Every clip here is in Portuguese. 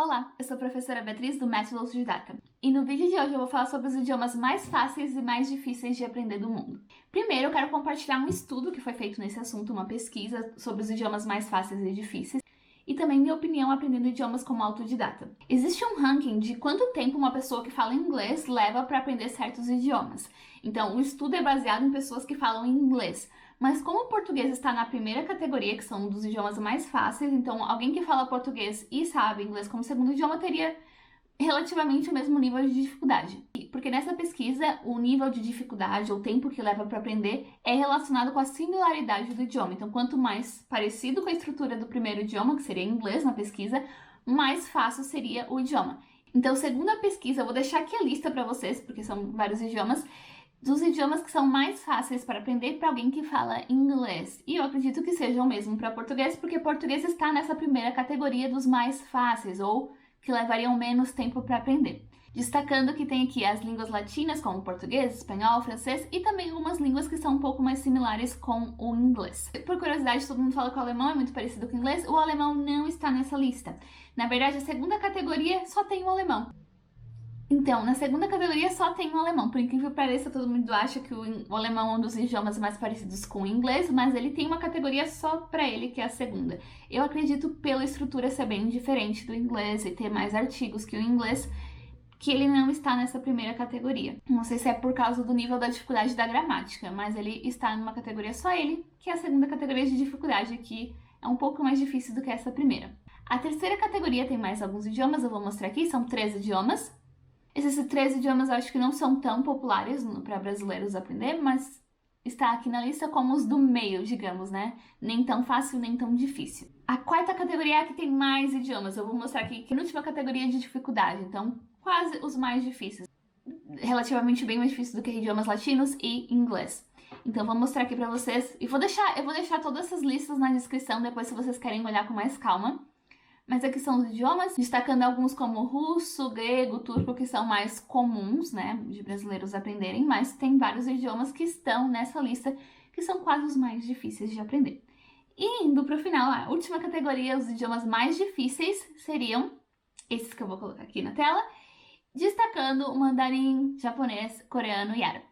Olá, eu sou a professora Beatriz do Método Autodidata e no vídeo de hoje eu vou falar sobre os idiomas mais fáceis e mais difíceis de aprender do mundo. Primeiro, eu quero compartilhar um estudo que foi feito nesse assunto, uma pesquisa sobre os idiomas mais fáceis e difíceis, e também minha opinião aprendendo idiomas como autodidata. Existe um ranking de quanto tempo uma pessoa que fala inglês leva para aprender certos idiomas. Então, o estudo é baseado em pessoas que falam inglês. Mas como o português está na primeira categoria, que são um dos idiomas mais fáceis, então alguém que fala português e sabe inglês como segundo idioma teria relativamente o mesmo nível de dificuldade. Porque nessa pesquisa, o nível de dificuldade, ou tempo que leva para aprender, é relacionado com a similaridade do idioma. Então, quanto mais parecido com a estrutura do primeiro idioma, que seria inglês na pesquisa, mais fácil seria o idioma. Então, segundo a pesquisa, eu vou deixar aqui a lista para vocês, porque são vários idiomas, dos idiomas que são mais fáceis para aprender para alguém que fala inglês. E eu acredito que seja o mesmo para português, porque português está nessa primeira categoria dos mais fáceis, ou que levariam menos tempo para aprender. Destacando que tem aqui as línguas latinas, como português, espanhol, francês, e também algumas línguas que são um pouco mais similares com o inglês. Por curiosidade, todo mundo fala que o alemão é muito parecido com o inglês, o alemão não está nessa lista. Na verdade, a segunda categoria só tem o alemão. Então, na segunda categoria só tem o alemão. Por incrível que pareça, todo mundo acha que o alemão é um dos idiomas mais parecidos com o inglês, mas ele tem uma categoria só para ele, que é a segunda. Eu acredito, pela estrutura ser bem diferente do inglês e ter mais artigos que o inglês, que ele não está nessa primeira categoria. Não sei se é por causa do nível da dificuldade da gramática, mas ele está numa categoria só ele, que é a segunda categoria de dificuldade, que é um pouco mais difícil do que essa primeira. A terceira categoria tem mais alguns idiomas, eu vou mostrar aqui, são 13 idiomas. Esses 13 idiomas eu acho que não são tão populares para brasileiros aprender, mas está aqui na lista como os do meio, digamos, né? Nem tão fácil, nem tão difícil. A quarta categoria é a que tem mais idiomas. Eu vou mostrar aqui que é a última categoria de dificuldade, então quase os mais difíceis. Relativamente bem mais difícil do que idiomas latinos e inglês. Então vou mostrar aqui pra vocês, e eu vou deixar todas essas listas na descrição depois se vocês querem olhar com mais calma. Mas aqui são os idiomas, destacando alguns como russo, grego, turco, que são mais comuns, né, de brasileiros aprenderem, mas tem vários idiomas que estão nessa lista, que são quase os mais difíceis de aprender. E indo pro final, a última categoria, os idiomas mais difíceis seriam esses que eu vou colocar aqui na tela, destacando o mandarim, japonês, coreano e árabe.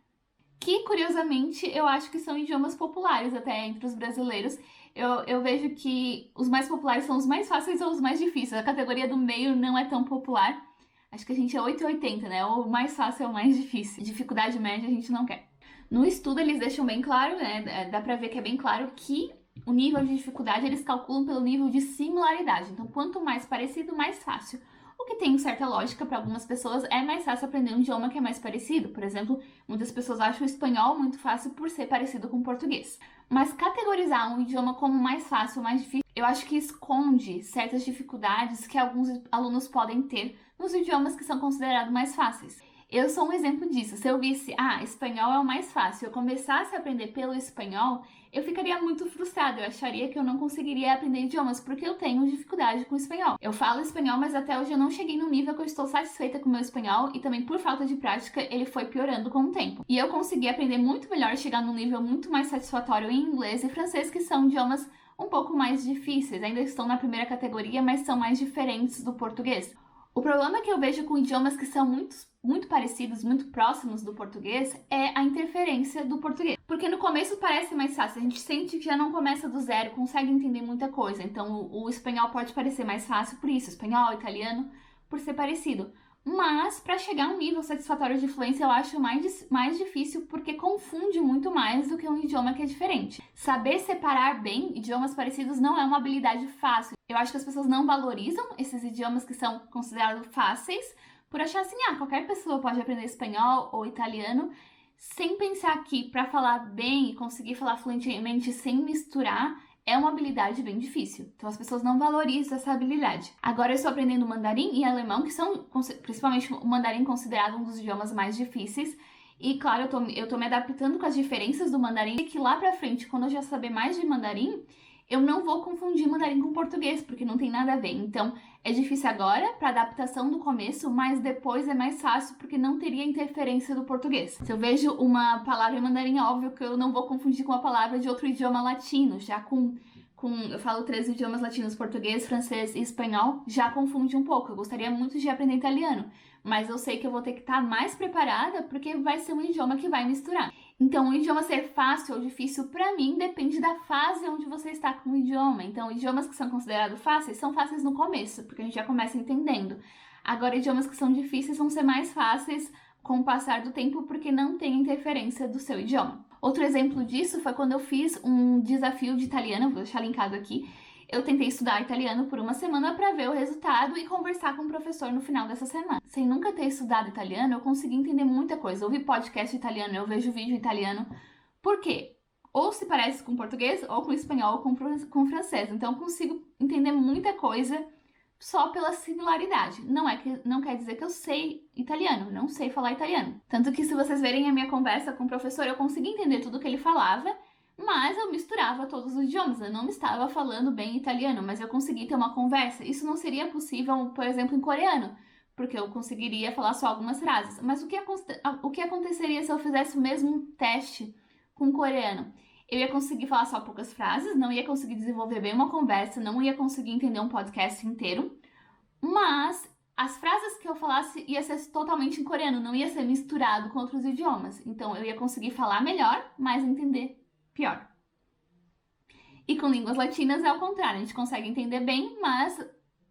Que, curiosamente, eu acho que são idiomas populares até entre os brasileiros. Eu vejo que os mais populares são os mais fáceis ou os mais difíceis. A categoria do meio não é tão popular. Acho que a gente é 880, né? Ou o mais fácil é o mais difícil. Dificuldade média a gente não quer. No estudo eles deixam bem claro, né? Dá pra ver que é bem claro que o nível de dificuldade eles calculam pelo nível de similaridade. Então, quanto mais parecido, mais fácil. O que tem certa lógica para algumas pessoas, é mais fácil aprender um idioma que é mais parecido. Por exemplo, muitas pessoas acham o espanhol muito fácil por ser parecido com o português. Mas categorizar um idioma como mais fácil ou mais difícil, eu acho que esconde certas dificuldades que alguns alunos podem ter nos idiomas que são considerados mais fáceis. Eu sou um exemplo disso. Se eu visse, espanhol é o mais fácil, eu começasse a aprender pelo espanhol, eu ficaria muito frustrada. Eu acharia que eu não conseguiria aprender idiomas, porque eu tenho dificuldade com o espanhol. Eu falo espanhol, mas até hoje eu não cheguei num nível que eu estou satisfeita com o meu espanhol, e também por falta de prática, ele foi piorando com o tempo. E eu consegui aprender muito melhor, chegar num nível muito mais satisfatório em inglês e francês, que são idiomas um pouco mais difíceis. Ainda estão na primeira categoria, mas são mais diferentes do português. O problema que eu vejo com idiomas que são muito parecidos, muito próximos do português, é a interferência do português. Porque no começo parece mais fácil, a gente sente que já não começa do zero, consegue entender muita coisa. Então o espanhol pode parecer mais fácil por isso, espanhol, italiano, por ser parecido. Mas para chegar a um nível satisfatório de fluência eu acho mais difícil, porque confunde muito mais do que um idioma que é diferente. Saber separar bem idiomas parecidos não é uma habilidade fácil. Eu acho que as pessoas não valorizam esses idiomas que são considerados fáceis, por achar assim, qualquer pessoa pode aprender espanhol ou italiano, sem pensar que para falar bem e conseguir falar fluentemente sem misturar, é uma habilidade bem difícil. Então as pessoas não valorizam essa habilidade. Agora eu estou aprendendo mandarim e alemão, que são, principalmente o mandarim, considerado um dos idiomas mais difíceis. E claro, eu tô me adaptando com as diferenças do mandarim, e que lá pra frente, quando eu já saber mais de mandarim, eu não vou confundir mandarim com português, porque não tem nada a ver. Então, é difícil agora, para adaptação do começo, mas depois é mais fácil, porque não teria interferência do português. Se eu vejo uma palavra em mandarim, é óbvio que eu não vou confundir com uma palavra de outro idioma latino, já com eu falo 3 idiomas latinos, português, francês e espanhol, já confunde um pouco. Eu gostaria muito de aprender italiano, mas eu sei que eu vou ter que estar mais preparada porque vai ser um idioma que vai misturar. Então, o idioma ser fácil ou difícil, pra mim, depende da fase onde você está com o idioma. Então, idiomas que são considerados fáceis, são fáceis no começo, porque a gente já começa entendendo. Agora, idiomas que são difíceis vão ser mais fáceis com o passar do tempo, porque não tem interferência do seu idioma. Outro exemplo disso foi quando eu fiz um desafio de italiano, vou deixar linkado aqui. Eu tentei estudar italiano por uma semana para ver o resultado e conversar com o professor no final dessa semana. Sem nunca ter estudado italiano, eu consegui entender muita coisa. Eu ouvi podcast italiano, eu vejo vídeo italiano. Por quê? Ou se parece com português, ou com espanhol, ou com francês. Então eu consigo entender muita coisa só pela similaridade. Não quer dizer que eu sei italiano, não sei falar italiano. Tanto que se vocês verem a minha conversa com o professor, eu consegui entender tudo que ele falava, mas eu misturava todos os idiomas. Eu não estava falando bem italiano, mas eu consegui ter uma conversa. Isso não seria possível, por exemplo, em coreano, porque eu conseguiria falar só algumas frases. Mas o que aconteceria se eu fizesse o mesmo teste com coreano? Eu ia conseguir falar só poucas frases, não ia conseguir desenvolver bem uma conversa, não ia conseguir entender um podcast inteiro, mas as frases que eu falasse ia ser totalmente em coreano, não ia ser misturado com outros idiomas. Então eu ia conseguir falar melhor, mas entender pior. E com línguas latinas é o contrário, a gente consegue entender bem, mas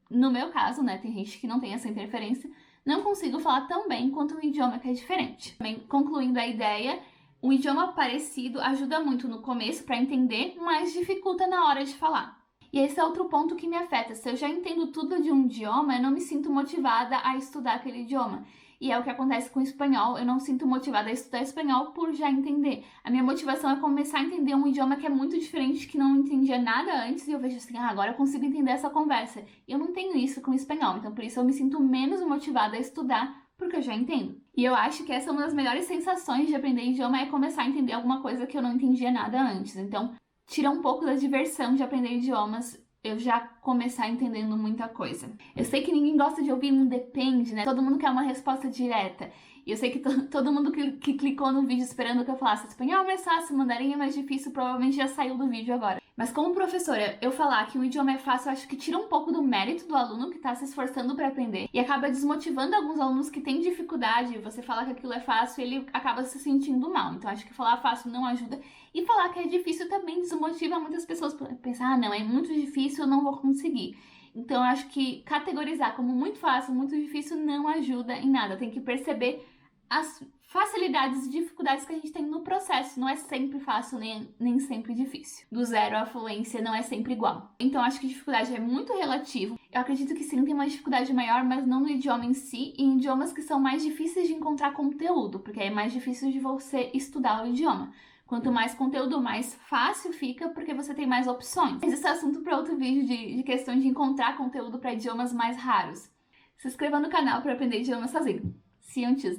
no meu caso, né, tem gente que não tem essa interferência, não consigo falar tão bem quanto um idioma que é diferente. Também, concluindo a ideia, um idioma parecido ajuda muito no começo para entender, mas dificulta na hora de falar. E esse é outro ponto que me afeta. Se eu já entendo tudo de um idioma, eu não me sinto motivada a estudar aquele idioma. E é o que acontece com o espanhol. Eu não sinto motivada a estudar espanhol por já entender. A minha motivação é começar a entender um idioma que é muito diferente, que não entendia nada antes, e eu vejo assim, agora eu consigo entender essa conversa. E eu não tenho isso com o espanhol, então por isso eu me sinto menos motivada a estudar, porque eu já entendo. E eu acho que essa é uma das melhores sensações de aprender idioma, é começar a entender alguma coisa que eu não entendia nada antes. Então, tira um pouco da diversão de aprender idiomas, eu já começar entendendo muita coisa. Eu sei que ninguém gosta de ouvir um depende, né? Todo mundo quer uma resposta direta. E eu sei que todo mundo que clicou no vídeo esperando que eu falasse espanhol é mais fácil, mandarim é mais difícil, provavelmente já saiu do vídeo agora. Mas como professora, eu falar que o idioma é fácil, eu acho que tira um pouco do mérito do aluno que está se esforçando para aprender e acaba desmotivando alguns alunos que têm dificuldade. Você falar que aquilo é fácil, ele acaba se sentindo mal. Então acho que falar fácil não ajuda. E falar que é difícil também desmotiva muitas pessoas para pensar, não, é muito difícil, eu não vou conseguir. Então eu acho que categorizar como muito fácil, muito difícil não ajuda em nada. Tem que perceber as facilidades e dificuldades que a gente tem no processo. Não é sempre fácil, nem sempre difícil. Do zero à fluência não é sempre igual. Então acho que dificuldade é muito relativo. Eu acredito que sim, tem uma dificuldade maior, mas não no idioma em si, e em idiomas que são mais difíceis de encontrar conteúdo, porque é mais difícil de você estudar o idioma. Quanto mais conteúdo, mais fácil fica, porque você tem mais opções. Mas esse é assunto para outro vídeo de questão de encontrar conteúdo para idiomas mais raros. Se inscreva no canal para aprender idiomas sozinho. See you on Tuesday.